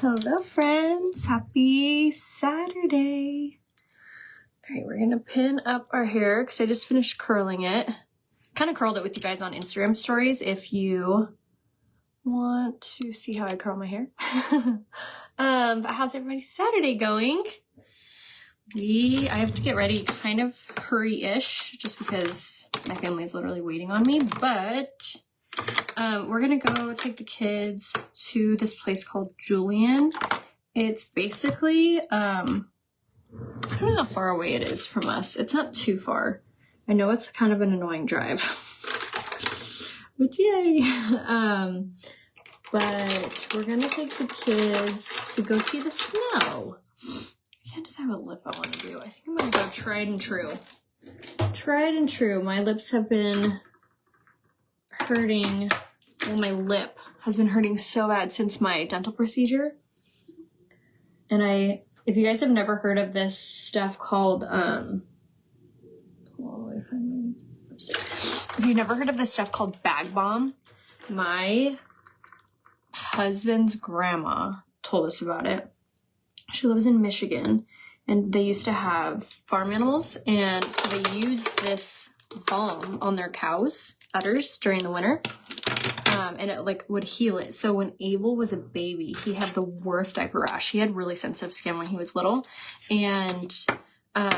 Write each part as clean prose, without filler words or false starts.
Hello friends, happy Saturday. All right, we're gonna pin up our hair because I just finished curling it. Kind of curled it with you guys on Instagram stories if you want to see how I curl my hair. But how's everybody's Saturday going? I have to get ready kind of hurry-ish just because my family is literally waiting on me, but we're gonna go take the kids to this place called Julian. It's basically, I don't know how far away it is from us. It's not too far. I know it's kind of an annoying drive, but yay. But we're gonna take the kids to go see the snow. I can't decide what lip I want to do. I think I'm gonna go tried and true. Tried and true. My lips have been hurting. Well, my lip has been hurting so bad since my dental procedure. And if you guys have never heard of this stuff called, if you've never heard of this stuff called Bag Balm, my husband's grandma told us about it. She lives in Michigan, and they used to have farm animals, and so they used this balm on their cows' udders during the winter, and it like would heal it. So when Abel was a baby, he had the worst diaper rash. He had really sensitive skin when he was little, and what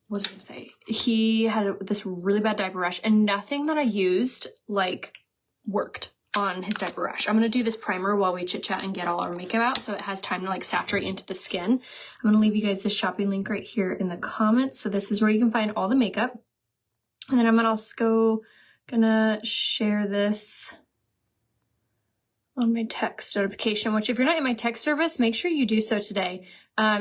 was I gonna say? He had this really bad diaper rash, and nothing that I used like worked on his diaper rash. I'm gonna do this primer while we chit chat and get all our makeup out so it has time to like saturate into the skin. I'm gonna leave you guys the shopping link right here in the comments. So this is where you can find all the makeup. And then I'm gonna share this on my text notification, which if you're not in my text service, make sure you do so today.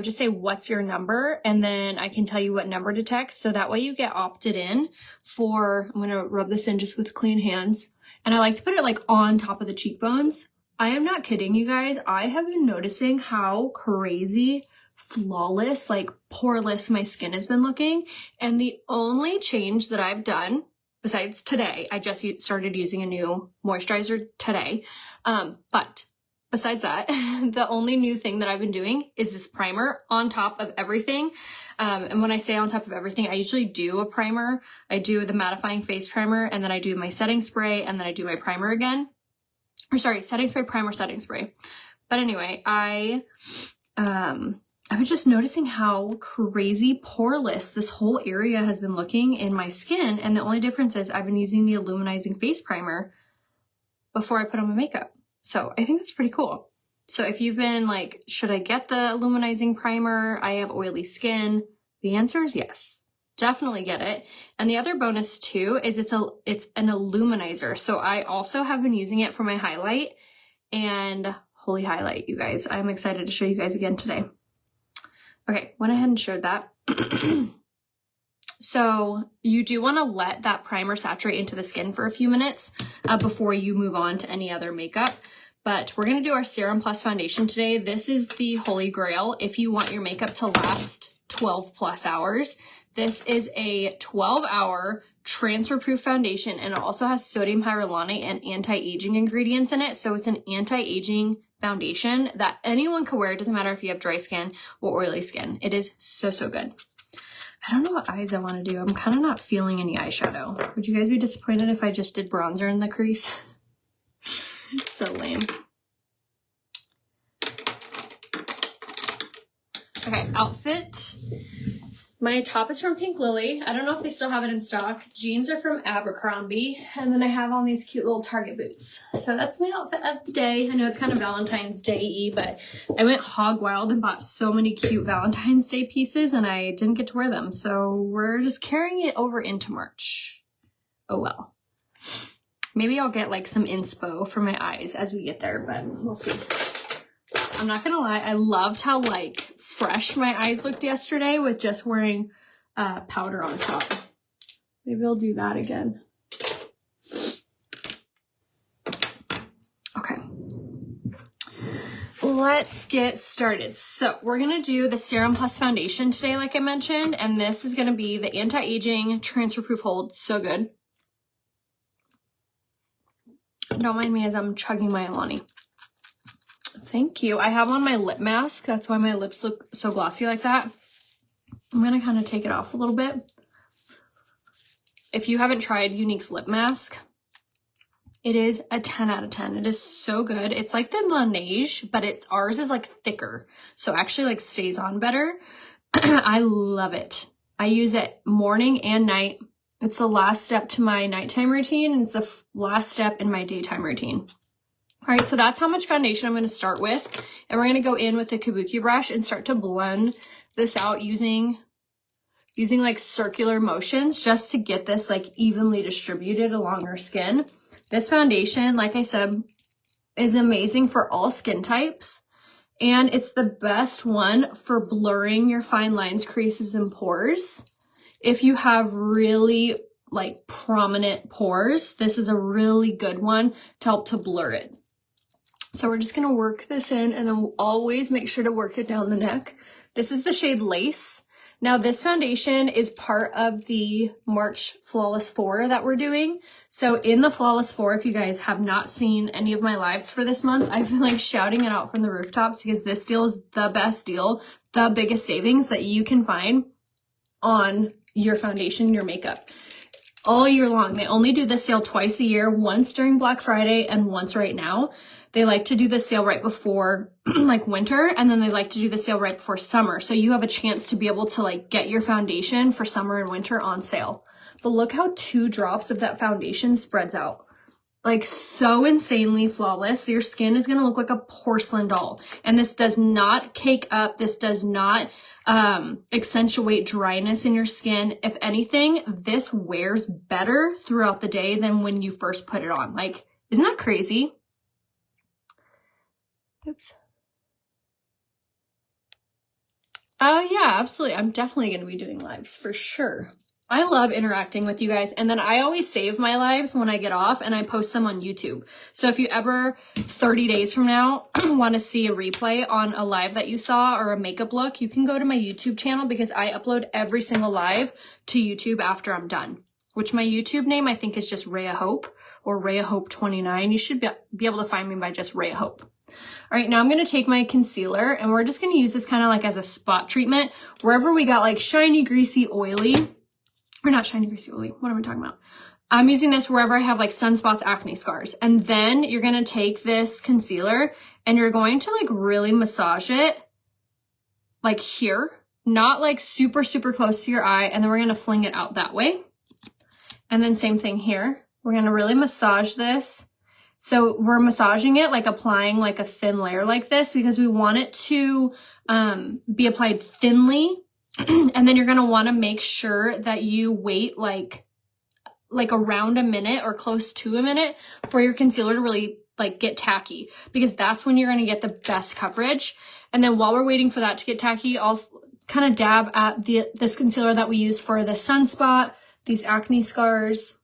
Just say, what's your number? And then I can tell you what number to text. So that way you get opted in for, I'm gonna rub this in just with clean hands. And I like to put it like on top of the cheekbones. I am not kidding you guys. I have been noticing how crazy flawless, like poreless my skin has been looking. And the only change that I've done, besides today, I just started using a new moisturizer today. But besides that, the only new thing that I've been doing is this primer on top of everything. And when I say on top of everything, I usually do a primer. I do the mattifying face primer, and then I do my setting spray, and then I do my primer again. Or sorry, setting spray, primer, setting spray. But anyway, I was just noticing how crazy poreless this whole area has been looking in my skin. And the only difference is I've been using the Illuminizing Face Primer before I put on my makeup. So I think that's pretty cool. So if you've been like, should I get the Illuminizing Primer? I have oily skin. The answer is yes. Definitely get it. And the other bonus too is it's an illuminizer. So I also have been using it for my highlight, and holy highlight, you guys. I'm excited to show you guys again today. Okay, went ahead and shared that. So you do want to let that primer saturate into the skin for a few minutes before you move on to any other makeup. But we're going to do our Serum Plus foundation today. This is the holy grail if you want your makeup to last 12 plus hours. This is a 12-hour transfer-proof foundation, and it also has sodium hyaluronate and anti-aging ingredients in it. So it's an anti-aging foundation that anyone can wear. It doesn't matter if you have dry skin or oily skin. It is so, so good. I don't know what eyes I want to do. I'm kind of not feeling any eyeshadow. Would you guys be disappointed if I just did bronzer in the crease? So lame. Okay, outfit. My top is from Pink Lily. I don't know if they still have it in stock. Jeans are from Abercrombie. And then I have on these cute little Target boots. So that's my outfit of the day. I know it's kind of Valentine's Day-y, but I went hog wild and bought so many cute Valentine's Day pieces, and I didn't get to wear them. So we're just carrying it over into March. Oh well. Maybe I'll get like some inspo for my eyes as we get there, but we'll see. I'm not gonna lie, I loved how like fresh my eyes looked yesterday with just wearing powder on top. Maybe I'll do that again. Okay. Let's get started. So we're gonna do the Serum Plus foundation today, like I mentioned, and this is gonna be the anti-aging transfer proof hold. So good. Don't mind me as I'm chugging my Alani. Thank you. I have on my lip mask. That's why my lips look so glossy like that. I'm going to kind of take it off a little bit. If you haven't tried Younique's lip mask, it is a 10 out of 10. It is so good. It's like the Laneige, but ours is like thicker. So actually like stays on better. I love it. I use it morning and night. It's the last step to my nighttime routine, and it's the last step in my daytime routine. All right, so that's how much foundation I'm going to start with. And we're going to go in with the Kabuki brush and start to blend this out using like circular motions just to get this like evenly distributed along our skin. This foundation, like I said, is amazing for all skin types. And it's the best one for blurring your fine lines, creases, and pores. If you have really like prominent pores, this is a really good one to help to blur it. So we're just gonna work this in, and then we'll always make sure to work it down the neck. This is the shade Lace. Now this foundation is part of the March Flawless 4 that we're doing. So in the Flawless 4, if you guys have not seen any of my lives for this month, I've been like shouting it out from the rooftops because this deal is the best deal, the biggest savings that you can find on your foundation, your makeup. All year long. They only do this sale twice a year, once during Black Friday and once right now. They like to do the sale right before like winter, and then they like to do the sale right before summer. So you have a chance to be able to like get your foundation for summer and winter on sale. But look how 2 drops of that foundation spreads out. Like so insanely flawless. Your skin is going to look like a porcelain doll. And this does not cake up. This does not accentuate dryness in your skin. If anything, this wears better throughout the day than when you first put it on. Like, isn't that crazy? Oops. Oh yeah, absolutely. I'm definitely going to be doing lives for sure. I love interacting with you guys, and then I always save my lives when I get off and I post them on YouTube. So if you ever 30 days from now want to see a replay on a live that you saw or a makeup look, you can go to my YouTube channel because I upload every single live to YouTube after I'm done, which my YouTube name I think is just Rhea Hope or Rhea Hope 29. You should be able to find me by just Rhea Hope. All right, now I'm going to take my concealer and we're just going to use this kind of like as a spot treatment wherever we got like shiny, greasy, oily. Or not shiny, greasy, oily. What am I talking about? I'm using this wherever I have like sunspots, acne scars. And then you're going to take this concealer and you're going to like really massage it like here, not like super, super close to your eye. And then we're going to fling it out that way. And then same thing here. We're going to really massage this. So we're massaging it, like applying like a thin layer like this because we want it to be applied thinly. And then you're going to want to make sure that you wait like around a minute or close to a minute for your concealer to really like get tacky, because that's when you're going to get the best coverage. And then while we're waiting for that to get tacky, I'll kind of dab at this concealer that we use for the sunspot, these acne scars.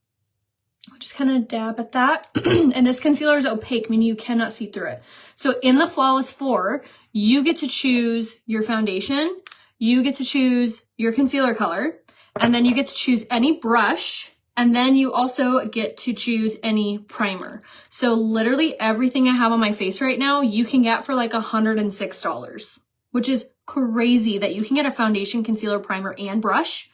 I'll just kind of dab at that. And this concealer is opaque, meaning you cannot see through it. So in the Flawless 4, you get to choose your foundation. You get to choose your concealer color, and then you get to choose any brush, and then you also get to choose any primer. So literally everything I have on my face right now, you can get for like $106, which is crazy that you can get a foundation, concealer, primer, and brush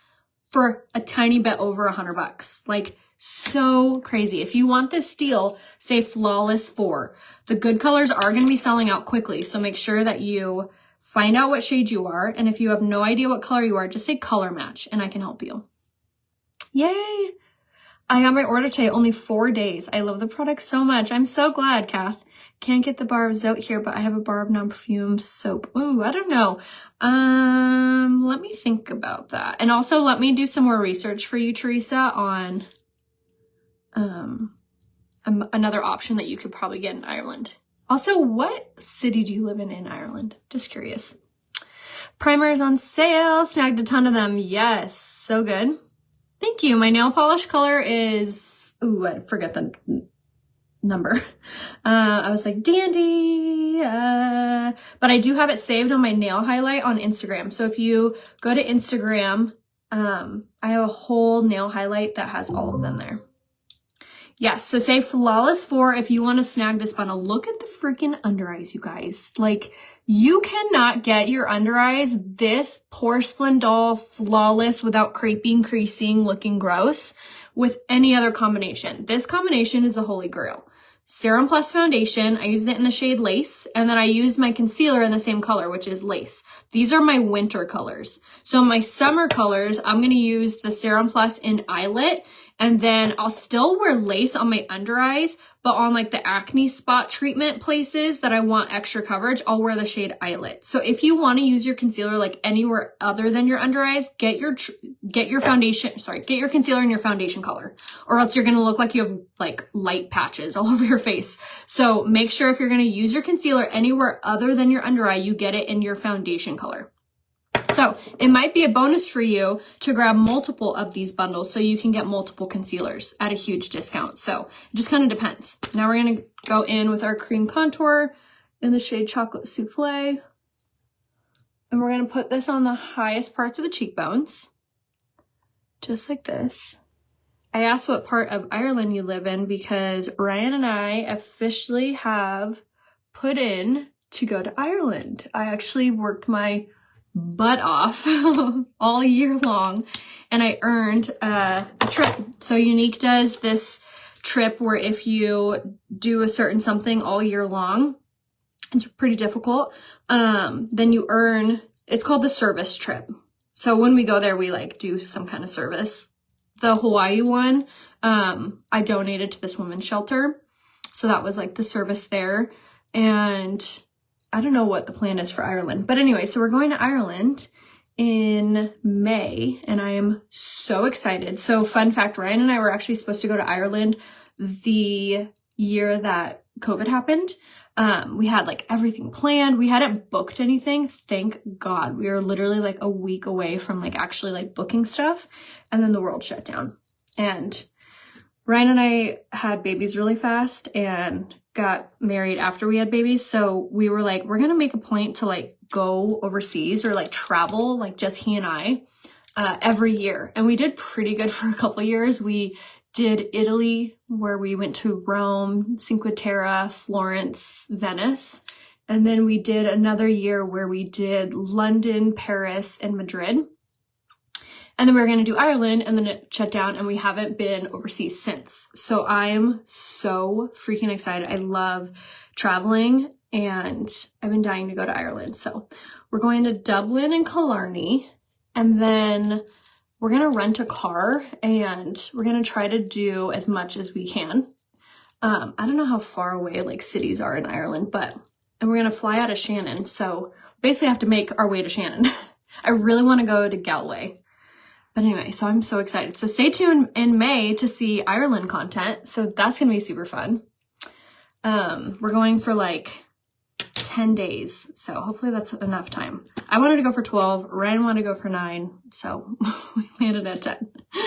for a tiny bit over $100. Like so crazy. If you want this deal, say Flawless 4. The good colors are going to be selling out quickly, so make sure that you find out what shade you are, and if you have no idea what color you are, just say color match, and I can help you. Yay! I got my order today, only 4 days. I love the product so much. I'm so glad, Kath. Can't get the bar of Zote here, but I have a bar of non-perfume soap. Ooh, I don't know. Let me think about that. And also, let me do some more research for you, Teresa, on another option that you could probably get in Ireland. Also, what city do you live in Ireland? Just curious. Primer is on sale. Snagged a ton of them. Yes, so good. Thank you. My nail polish color is... Ooh, I forget the number. I was like, dandy. But I do have it saved on my nail highlight on Instagram. So if you go to Instagram, I have a whole nail highlight that has all of them there. Yes, so say Flawless 4 if you want to snag this bundle. Look at the freaking under eyes, you guys. Like, you cannot get your under eyes this porcelain doll flawless without creping, creasing, looking gross with any other combination. This combination is the holy grail. Serum Plus foundation, I used it in the shade Lace, and then I used my concealer in the same color, which is Lace. These are my winter colors. So my summer colors, I'm going to use the Serum Plus in Eyelet, and then I'll still wear Lace on my under eyes, but on like the acne spot treatment places that I want extra coverage, I'll wear the shade Eyelet. So if you want to use your concealer like anywhere other than your under eyes, get your foundation, get your concealer in your foundation color, or else you're going to look like you have like light patches all over your face. So make sure if you're going to use your concealer anywhere other than your under eye, you get it in your foundation color. So it might be a bonus for you to grab multiple of these bundles so you can get multiple concealers at a huge discount. So it just kind of depends. Now we're going to go in with our cream contour in the shade Chocolate Souffle. And we're going to put this on the highest parts of the cheekbones, just like this. I asked what part of Ireland you live in because Ryan and I officially have put in to go to Ireland. I actually worked my butt off all year long, and I earned a trip. So Younique does this trip where if you do a certain something all year long, it's pretty difficult, then you earn, it's called the service trip. So when we go there, we like do some kind of service. The Hawaii one, I donated to this women's shelter. So that was like the service there. And I don't know what the plan is for Ireland. But anyway, so we're going to Ireland in May, and I am so excited. So fun fact, Ryan and I were actually supposed to go to Ireland the year that COVID happened. We had like everything planned. We hadn't booked anything. Thank God. We were literally like a week away from like actually like booking stuff. And then the world shut down. And Ryan and I had babies really fast and got married after we had babies. So we were like, we're going to make a point to like go overseas or like travel, like just he and I, every year. And we did pretty good for a couple years. We did Italy, where we went to Rome, Cinque Terre, Florence, Venice. And then we did another year where we did London, Paris, and Madrid. And then we were going to do Ireland, and then it shut down, and we haven't been overseas since. So I'm so freaking excited. I love traveling, and I've been dying to go to Ireland. So we're going to Dublin and Killarney, and then we're going to rent a car, and we're going to try to do as much as we can. I don't know how far away like cities are in Ireland, and we're going to fly out of Shannon. So basically have to make our way to Shannon. I really want to go to Galway. But anyway, so I'm so excited. So stay tuned in May to see Ireland content. So that's going to be super fun. We're going for like 10 days. So hopefully that's enough time. I wanted to go for 12. Ryan wanted to go for 9. So we landed at 10. All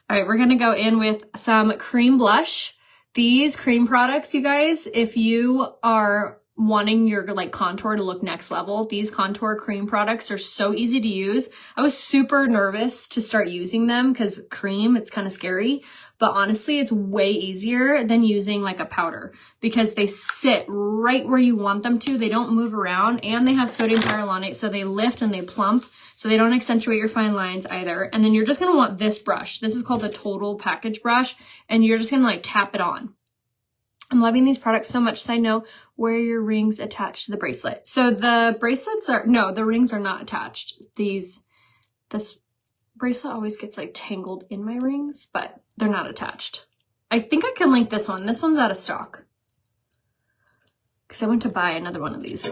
right, we're going to go in with some cream blush. These cream products, you guys, if you are wanting your like contour to look next level, these contour cream products are so easy to use. I was super nervous to start using them because cream, it's kind of scary, but honestly, it's way easier than using like a powder because they sit right where you want them to. They don't move around, and they have sodium hyaluronate, so they lift and they plump, so they don't accentuate your fine lines either. And then you're just going to want this brush. This is called the Total Package Brush, and you're just going to like tap it on. I'm loving these products so much. Side note, wear your rings attached to the bracelet. So the bracelets are, no, the rings are not attached. This bracelet always gets like tangled in my rings, but they're not attached. I think I can link this one. This one's out of stock because I went to buy another one of these.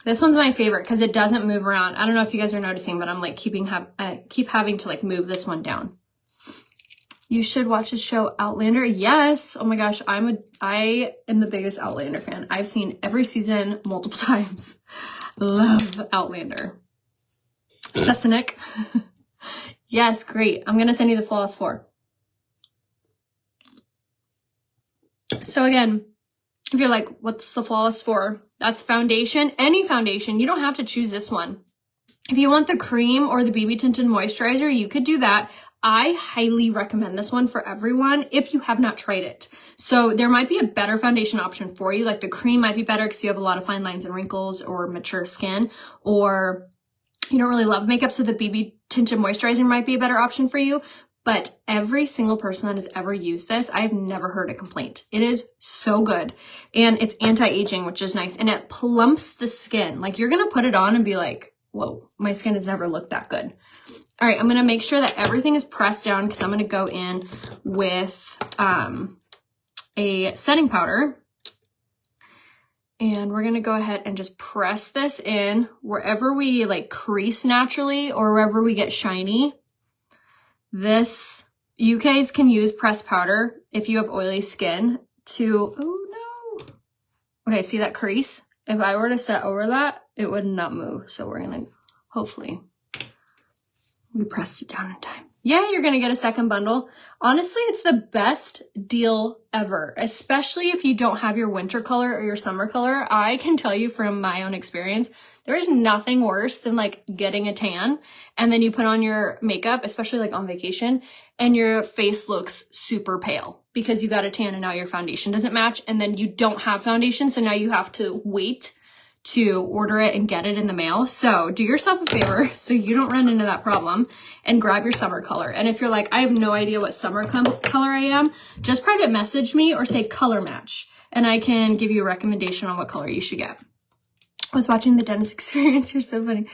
This one's my favorite because it doesn't move around. I don't know if you guys are noticing, but I'm like keep having to like move this one down. You should watch the show Outlander. Yes. Oh my gosh. I am the biggest Outlander fan. I've seen every season multiple times. Love Outlander. Sessanik. Yes. Great. I'm going to send you the Flawless 4. So again, if you're like, what's the Flawless 4? That's foundation. Any foundation. You don't have to choose this one. If you want the cream or the BB tinted moisturizer, you could do that. I highly recommend this one for everyone if you have not tried it. So there might be a better foundation option for you. Like the cream might be better because you have a lot of fine lines and wrinkles or mature skin, or you don't really love makeup, so the BB tinted moisturizer might be a better option for you. But every single person that has ever used this, I've never heard a complaint. It is so good. And it's anti-aging, which is nice. And it plumps the skin. Like you're going to put it on and be like, whoa, my skin has never looked that good. All right, I'm going to make sure that everything is pressed down because I'm going to go in with a setting powder. And we're going to go ahead and just press this in wherever we like crease naturally or wherever we get shiny. This, you guys can use pressed powder if you have oily skin to, oh no. Okay, see that crease? If I were to set over that, it would not move. So we're going to, hopefully, we pressed it down in time. Yeah, you're going to get a second bundle. Honestly, it's the best deal ever, especially if you don't have your winter color or your summer color. I can tell you from my own experience, there is nothing worse than like getting a tan and then you put on your makeup, especially like on vacation, and your face looks super pale because you got a tan and now your foundation doesn't match, and then you don't have foundation, so now you have to wait to order it and get it in the mail. So do yourself a favor so you don't run into that problem and grab your summer color. And if you're like, I have no idea what summer color I am, just private message me or say color match and I can give you a recommendation on what color you should get. I was watching the Dentist Experience. You're so funny.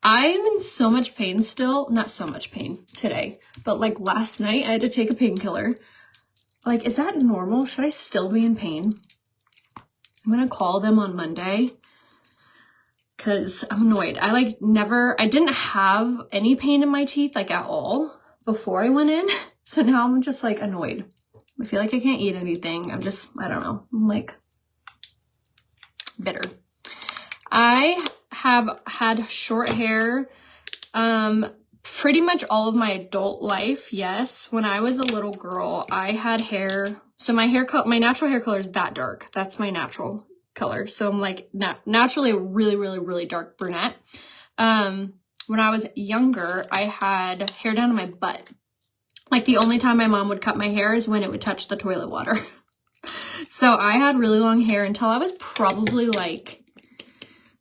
I am in so much pain still. Not so much pain today, but like last night I had to take a painkiller. Like, is that normal? Should I still be in pain? I'm going to call them on Monday because I'm annoyed. I didn't have any pain in my teeth like at all before I went in. So now I'm just like annoyed. I feel like I can't eat anything. I don't know. I'm like bitter. I have had short hair pretty much all of my adult life. Yes. When I was a little girl, I had hair. So my natural hair color is that dark. That's my natural color. So I'm like naturally a really, really, really dark brunette. When I was younger, I had hair down to my butt. Like the only time my mom would cut my hair is when it would touch the toilet water. So I had really long hair until I was probably like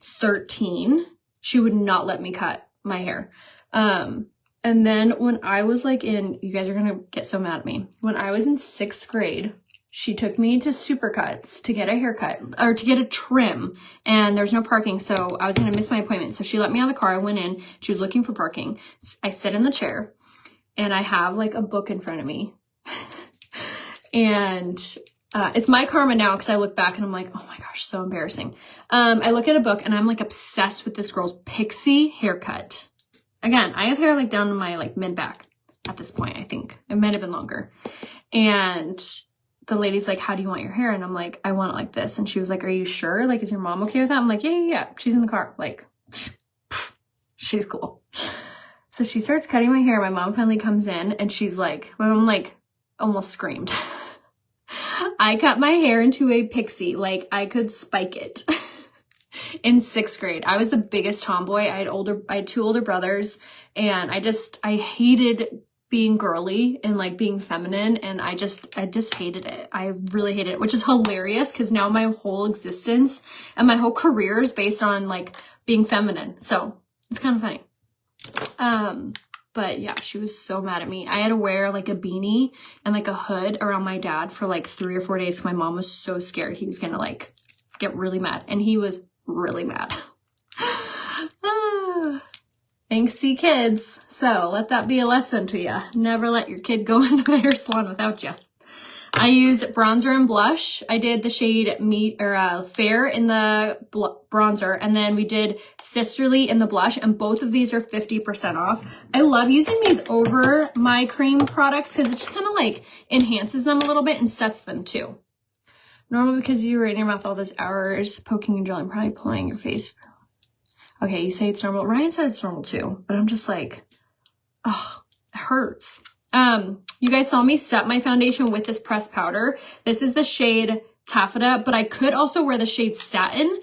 13. She would not let me cut my hair. And then when I was like you guys are gonna get so mad at me. When I was in 6th grade, she took me to Supercuts to get a haircut or to get a trim, and there's no parking, so I was gonna miss my appointment. So she let me out of the car. I went in. She was looking for parking. I sit in the chair, and I have like a book in front of me, and it's my karma now because I look back and I'm like, oh my gosh, so embarrassing. I look at a book and I'm like obsessed with this girl's pixie haircut. Again, I have hair like down to my like mid back at this point, I think. It might have been longer. And the lady's like, how do you want your hair? And I'm like, I want it like this. And she was like, are you sure? Like, is your mom okay with that? I'm like, yeah. She's in the car. Like, she's cool. So she starts cutting my hair. My mom finally comes in and she's like, my mom like almost screamed. I cut my hair into a pixie. Like I could spike it. In 6th grade. I was the biggest tomboy. I had 2 older brothers, and I hated being girly and like being feminine, and I just hated it. I really hated it, which is hilarious because now my whole existence and my whole career is based on like being feminine. So it's kind of funny. But yeah, she was so mad at me. I had to wear like a beanie and like a hood around my dad for like 3 or 4 days. My mom was so scared he was gonna like get really mad, and he was really mad. Thanksy kids. So let that be a lesson to you. Never let your kid go into the hair salon without you. I use bronzer and blush. I did the shade Fair in the bronzer, and then we did Sisterly in the blush, and both of these are 50% off. I love using these over my cream products because it just kind of like enhances them a little bit and sets them too. Normal because you were in your mouth all those hours, poking and drilling, probably pulling your face. Okay, you say it's normal. Ryan said it's normal too, but I'm just like, oh, it hurts. You guys saw me set my foundation with this pressed powder. This is the shade Taffeta, but I could also wear the shade Satin.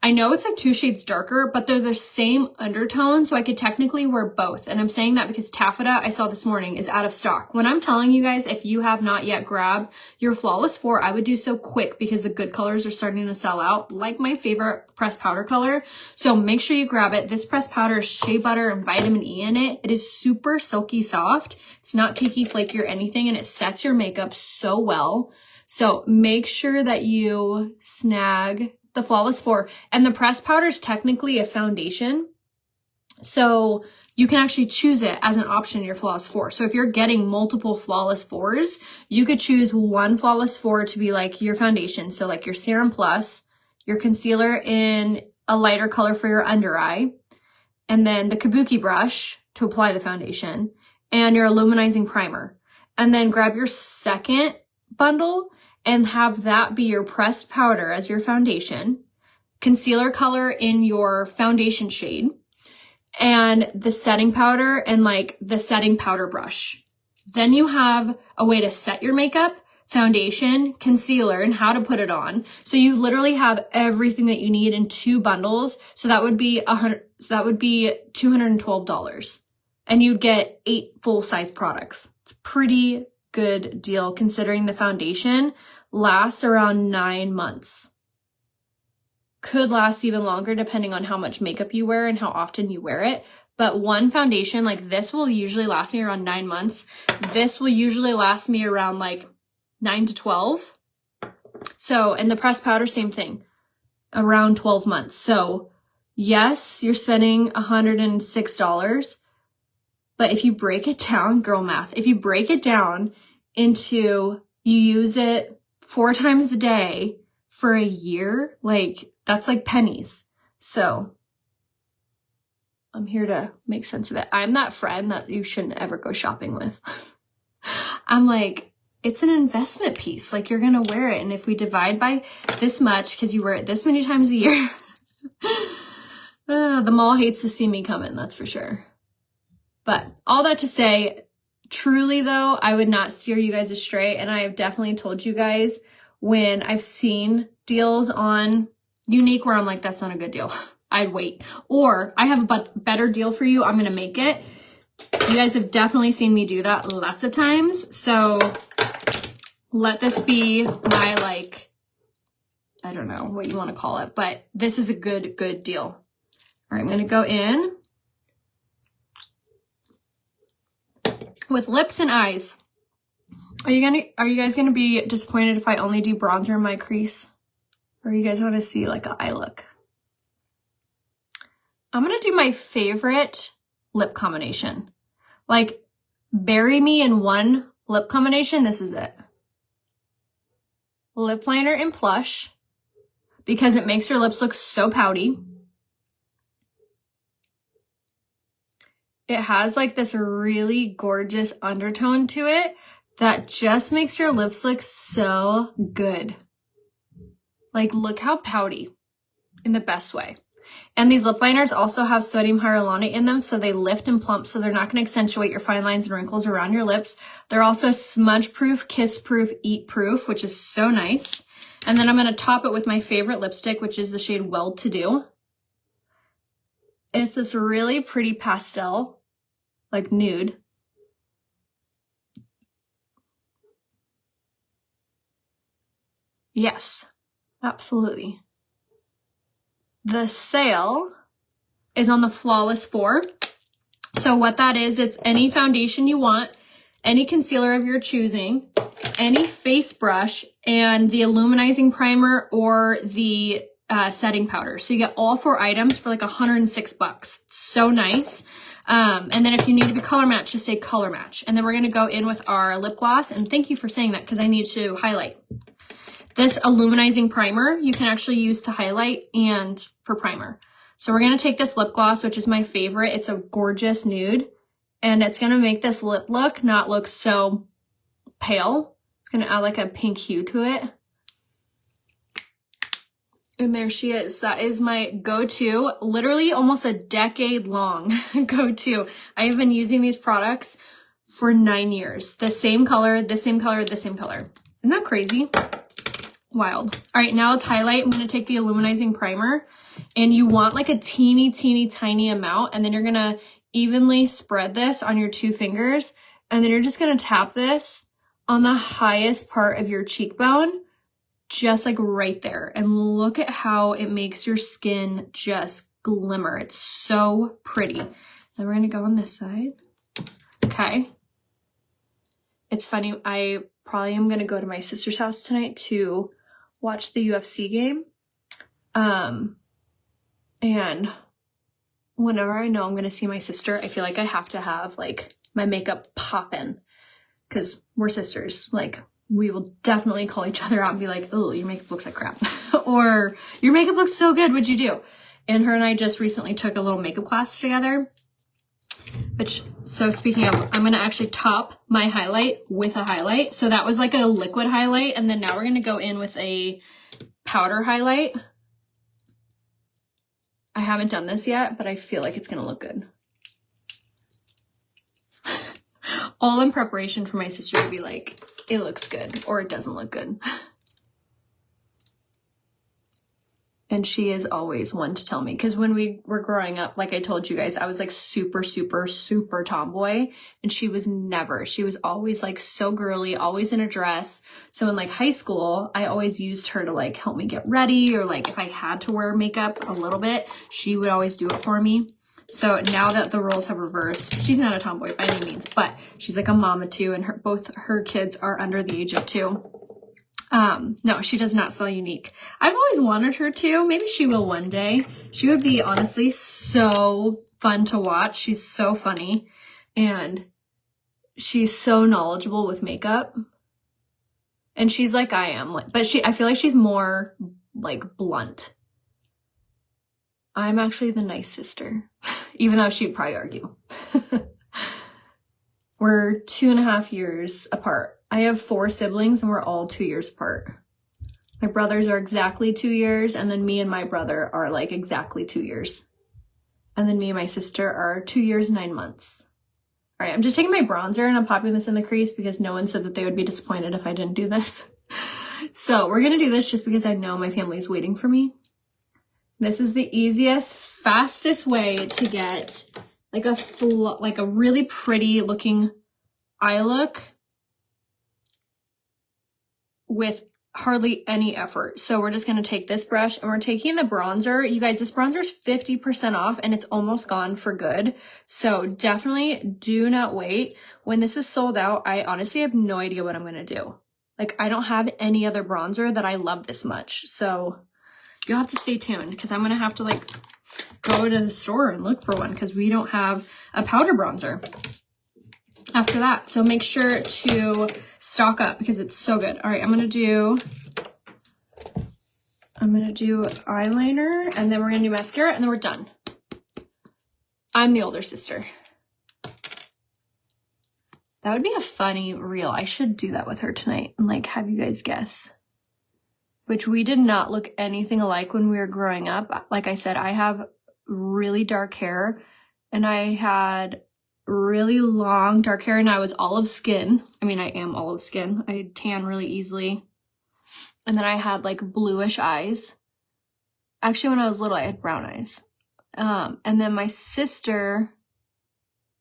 I know it's like 2 shades darker, but they're the same undertone, so I could technically wear both. And I'm saying that because Taffeta, I saw this morning, is out of stock. When I'm telling you guys, if you have not yet grabbed your Flawless 4, I would do so quick because the good colors are starting to sell out, like my favorite pressed powder color. So make sure you grab it. This pressed powder is shea butter and vitamin E in it. It is super silky soft. It's not cakey, flaky, or anything, and it sets your makeup so well. So make sure that you snag the Flawless 4. And the pressed powder is technically a foundation. So you can actually choose it as an option in your Flawless 4. So if you're getting multiple Flawless 4s, you could choose one Flawless 4 to be like your foundation. So like your Serum Plus, your concealer in a lighter color for your under eye, and then the Kabuki brush to apply the foundation, and your illuminizing primer. And then grab your second bundle and have that be your pressed powder as your foundation, concealer color in your foundation shade, and the setting powder and like the setting powder brush. Then you have a way to set your makeup, foundation, concealer, and how to put it on. So you literally have everything that you need in 2 bundles. So that would be $212. And you'd get 8 full-size products. It's a pretty good deal considering the foundation lasts around 9 months. Could last even longer depending on how much makeup you wear and how often you wear it. But one foundation like this will usually last me around 9 months. This will usually last me around like 9 to 12. So, and the pressed powder, same thing, around 12 months. So yes, you're spending $106. But if you break it down, girl math, if you break it down into you use it 4 times a day for a year, like that's like pennies. So I'm here to make sense of it. I'm that friend that you shouldn't ever go shopping with. I'm like, it's an investment piece. Like you're going to wear it. And if we divide by this much, because you wear it this many times a year, the mall hates to see me coming, that's for sure. But all that to say, truly though, I would not steer you guys astray. And I have definitely told you guys when I've seen deals on Younique where I'm like, that's not a good deal. I'd wait. Or I have a better deal for you. I'm going to make it. You guys have definitely seen me do that lots of times. So let this be my, like, I don't know what you want to call it, but this is a good deal. All right, I'm going to go in with lips and eyes. Are you guys gonna be disappointed if I only do bronzer in my crease? Or you guys want to see like an eye look? I'm gonna do my favorite lip combination. Like, bury me in one lip combination, this is it. Lip liner in Plush, because it makes your lips look so pouty. It has like this really gorgeous undertone to it that just makes your lips look so good. Like, look how pouty in the best way. And these lip liners also have sodium hyaluronate in them, so they lift and plump, so they're not going to accentuate your fine lines and wrinkles around your lips. They're also smudge-proof, kiss-proof, eat-proof, which is so nice. And then I'm going to top it with my favorite lipstick, which is the shade Well-To-Do. It's this really pretty pastel, like nude. Yes, absolutely. The sale is on the Flawless 4. So what that is, it's any foundation you want, any concealer of your choosing, any face brush, and the illuminizing primer or the setting powder. So you get all 4 items for like $106. So nice. And then if you need to be color match, just say color match. And then we're going to go in with our lip gloss. And thank you for saying that because I need to highlight. This illuminizing primer you can actually use to highlight and for primer. So we're going to take this lip gloss, which is my favorite. It's a gorgeous nude. And it's going to make this lip look not look so pale. It's going to add like a pink hue to it. And there she is. That is my go-to, literally almost a decade long go-to. I have been using these products for 9 years. The same color, the same color, the same color. Isn't that crazy? Wild. All right, now let's highlight. I'm going to take the Illuminizing Primer, and you want like a teeny, teeny, tiny amount, and then you're going to evenly spread this on your 2 fingers, and then you're just going to tap this on the highest part of your cheekbone, just like right there. And look at how it makes your skin just glimmer. It's so pretty. Then we're going to go on this side. Okay. It's funny. I probably am going to go to my sister's house tonight to watch the UFC game. And whenever I know I'm going to see my sister, I feel like I have to have like my makeup poppin', because we're sisters. Like, we will definitely call each other out and be like, oh, your makeup looks like crap. Or your makeup looks so good. What'd you do? And her and I just recently took a little makeup class together. So speaking of, I'm going to actually top my highlight with a highlight. So that was like a liquid highlight. And then now we're going to go in with a powder highlight. I haven't done this yet, but I feel like it's going to look good. All in preparation for my sister to be like, it looks good or it doesn't look good. And she is always one to tell me, because when we were growing up, like I told you guys, I was like super, super, super tomboy, and she was never. She was always like so girly, always in a dress. So in like high school, I always used her to like help me get ready, or like if I had to wear makeup a little bit, she would always do it for me. So now that the roles have reversed, she's not a tomboy by any means, but she's like a mama too, and both her kids are under the age of 2. No, she does not sell Younique. I've always wanted her to. Maybe she will one day. She would be honestly so fun to watch. She's so funny, and she's so knowledgeable with makeup. And she's like I am, but I feel like she's more like blunt. I'm actually the nice sister, even though she'd probably argue. We're 2.5 years apart. I have 4 siblings, and we're all 2 years apart. My brothers are exactly 2 years, and then me and my brother are like exactly 2 years. And then me and my sister are 2 years, 9 months. All right, I'm just taking my bronzer and I'm popping this in the crease because no one said that they would be disappointed if I didn't do this. So we're gonna do this just because I know my family's waiting for me. This is the easiest, fastest way to get like a really pretty looking eye look with hardly any effort. So we're just going to take this brush, and we're taking the bronzer. You guys, this bronzer is 50% off, and it's almost gone for good. So definitely do not wait. When this is sold out, I honestly have no idea what I'm going to do. Like, I don't have any other bronzer that I love this much. So you'll have to stay tuned, because I'm going to have to like go to the store and look for one, because we don't have a powder bronzer after that. So make sure to stock up because it's so good. All right, I'm gonna do eyeliner, and then we're gonna do mascara, and then we're done. I'm the older sister. That would be a funny reel. I should do that with her tonight and like have you guys guess. Which we did not look anything alike when we were growing up. Like I said, I have really dark hair, and I had really long dark hair, and I was olive skin. I mean, I am olive skin. I tan really easily. And then I had like bluish eyes. Actually, when I was little, I had brown eyes. And then my sister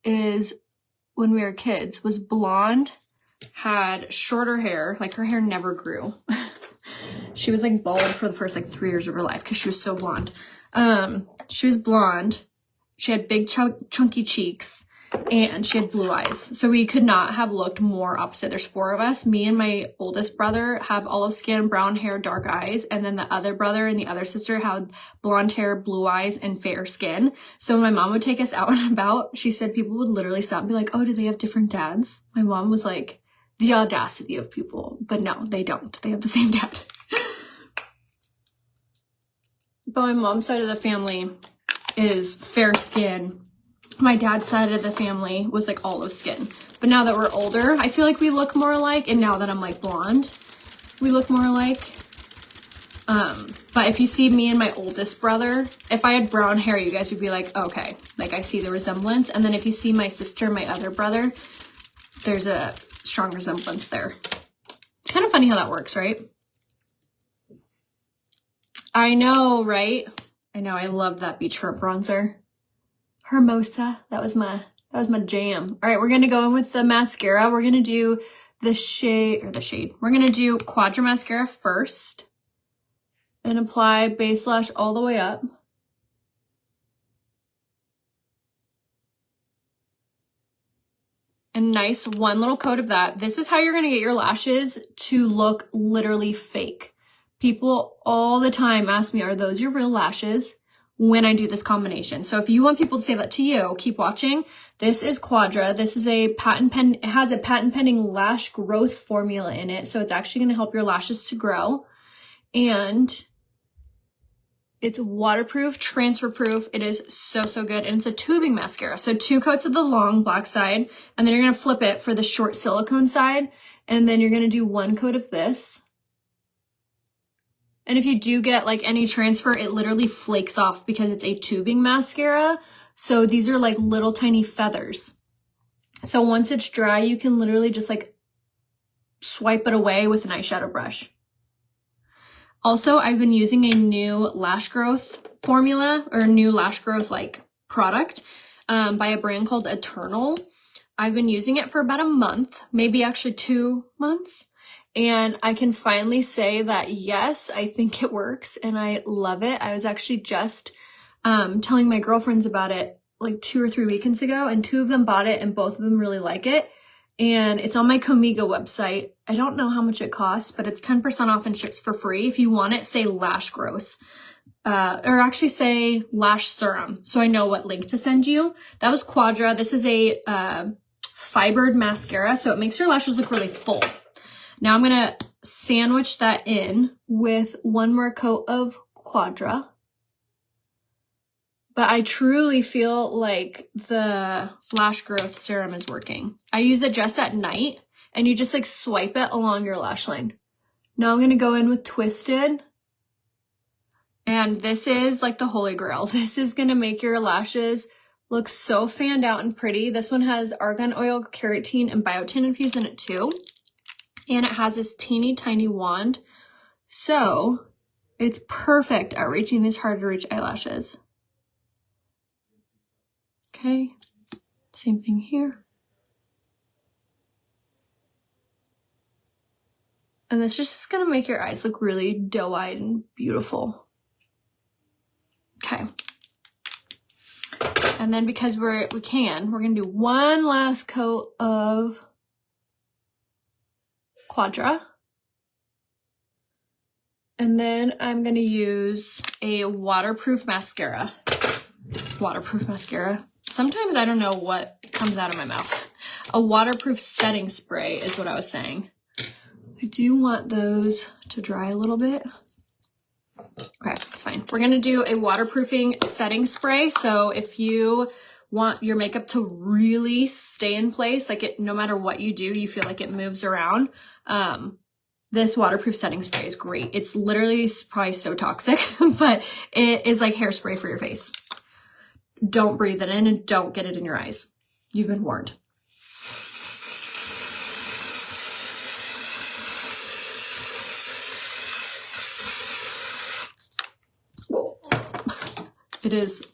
when we were kids, was blonde, had shorter hair. Like, her hair never grew. She was like bald for the first like 3 years of her life because she was so blonde. She was blonde. She had big chunky cheeks, and she had blue eyes. So we could not have looked more opposite. There's 4 of us. Me and my oldest brother have olive skin, brown hair, dark eyes. And then the other brother and the other sister had blonde hair, blue eyes, and fair skin. So when my mom would take us out and about, she said people would literally stop and be like, oh, do they have different dads? My mom was like, the audacity of people. But no, they don't. They have the same dad. But my mom's side of the family is fair skin. My dad's side of the family was like olive skin. But now that we're older, I feel like we look more alike. And now that I'm like blonde, we look more alike. But if you see me and my oldest brother, if I had brown hair, you guys would be like, okay, like I see the resemblance. And then if you see my sister, my other brother, there's a strong resemblance there. It's kind of funny how that works, right? I know, right? I know, I love that beachfront bronzer. Hermosa, that was my jam. All right, we're gonna go in with the mascara. We're gonna do the shade. We're gonna do Quadra Mascara first and apply base lash all the way up. And nice one little coat of that. This is how you're gonna get your lashes to look literally fake. People all the time ask me, are those your real lashes? When I do this combination. So if you want people to say that to you, keep watching. This is Quadra. This is it has a patent pending lash growth formula in it. So it's actually going to help your lashes to grow. And it's waterproof, transfer proof. It is so, so good. And it's a tubing mascara. So 2 coats of the long black side, and then you're going to flip it for the short silicone side. And then you're going to do 1 coat of this. And if you do get like any transfer, it literally flakes off because it's a tubing mascara. So these are like little tiny feathers. So once it's dry, you can literally just like swipe it away with an eyeshadow brush. Also, I've been using a new lash growth formula or new lash growth like product by a brand called Eternal. I've been using it for about a month, maybe actually 2 months. And I can finally say that, yes, I think it works and I love it. I was actually just telling my girlfriends about it like 2 or 3 weekends ago, and 2 of them bought it and both of them really like it. And it's on my Comiga website. I don't know how much it costs, but it's 10% off and ships for free. If you want it, say lash growth. Or actually say lash serum, so I know what link to send you. That was Quadra. This is a fibered mascara, so it makes your lashes look really full. Now I'm gonna sandwich that in with 1 more coat of Quadra. But I truly feel like the lash growth serum is working. I use it just at night, and you just like swipe it along your lash line. Now I'm gonna go in with Twisted. And this is like the holy grail. This is gonna make your lashes look so fanned out and pretty. This one has argan oil, keratin, and biotin infused in it too. And it has this teeny tiny wand. So it's perfect at reaching these hard to reach eyelashes. Okay, same thing here. And this just is gonna make your eyes look really doe-eyed and beautiful. Okay. And then because we're gonna do 1 last coat of Quadra. And then I'm gonna use a waterproof mascara. Waterproof mascara. Sometimes I don't know what comes out of my mouth. A waterproof setting spray is what I was saying. I do want those to dry a little bit. Okay, it's fine. We're gonna do a waterproofing setting spray. So if you want your makeup to really stay in place, like it, no matter what you do, you feel like it moves around, this waterproof setting spray is great. It's literally probably so toxic, but it is like hairspray for your face. Don't breathe it in and don't get it in your eyes. You've been warned. It is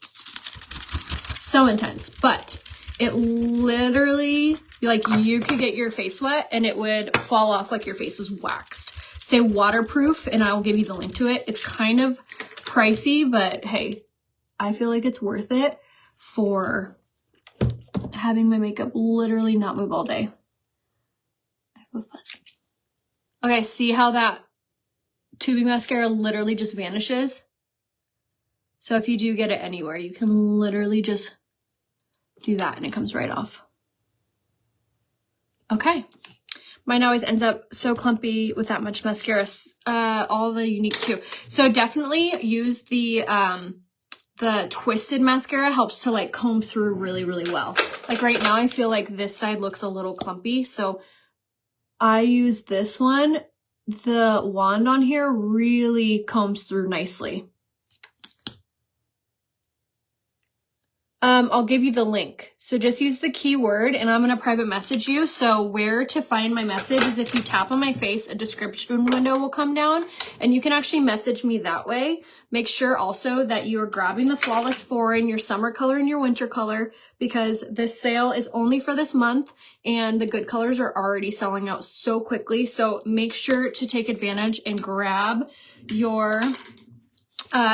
so intense, but it literally, like, you could get your face wet and it would fall off like your face was waxed. Say waterproof, and I'll give you the link to it. It's kind of pricey, but hey, I feel like it's worth it for having my makeup literally not move all day. Okay, see how that tubing mascara literally just vanishes? So if you do get it anywhere, you can literally just do that and it comes right off. Okay. Mine always ends up so clumpy with that much mascara. All the Younique too. So definitely use the Twisted mascara. Helps to like comb through really, really well. Like right now I feel like this side looks a little clumpy. So I use this one. The wand on here really combs through nicely. I'll give you the link. So just use the keyword and I'm going to private message you. So where to find my message is if you tap on my face, a description window will come down and you can actually message me that way. Make sure also that you are grabbing the Flawless 4 in your summer color and your winter color, because this sale is only for this month and the good colors are already selling out so quickly. So make sure to take advantage and grab your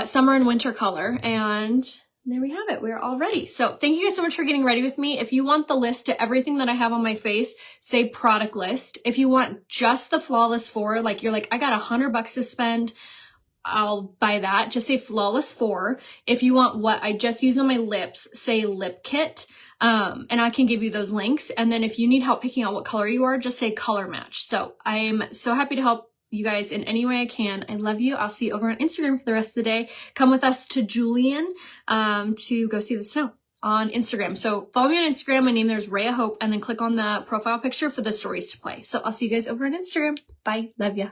summer and winter color. And there we have it. We're all ready. So thank you guys so much for getting ready with me. If you want the list to everything that I have on my face, say product list. If you want just the Flawless 4, like you're like, I got $100 to spend, I'll buy that. Just say Flawless 4. If you want what I just use on my lips, say lip kit. And I can give you those links. And then if you need help picking out what color you are, just say color match. So I'm so happy to help you guys in any way I can. I love you. I'll see you over on Instagram for the rest of the day. Come with us to Julian to go see the snow on Instagram. So follow me on Instagram. My name there is Rhea Hope, and then click on the profile picture for the stories to play. So I'll see you guys over on Instagram. Bye. Love ya.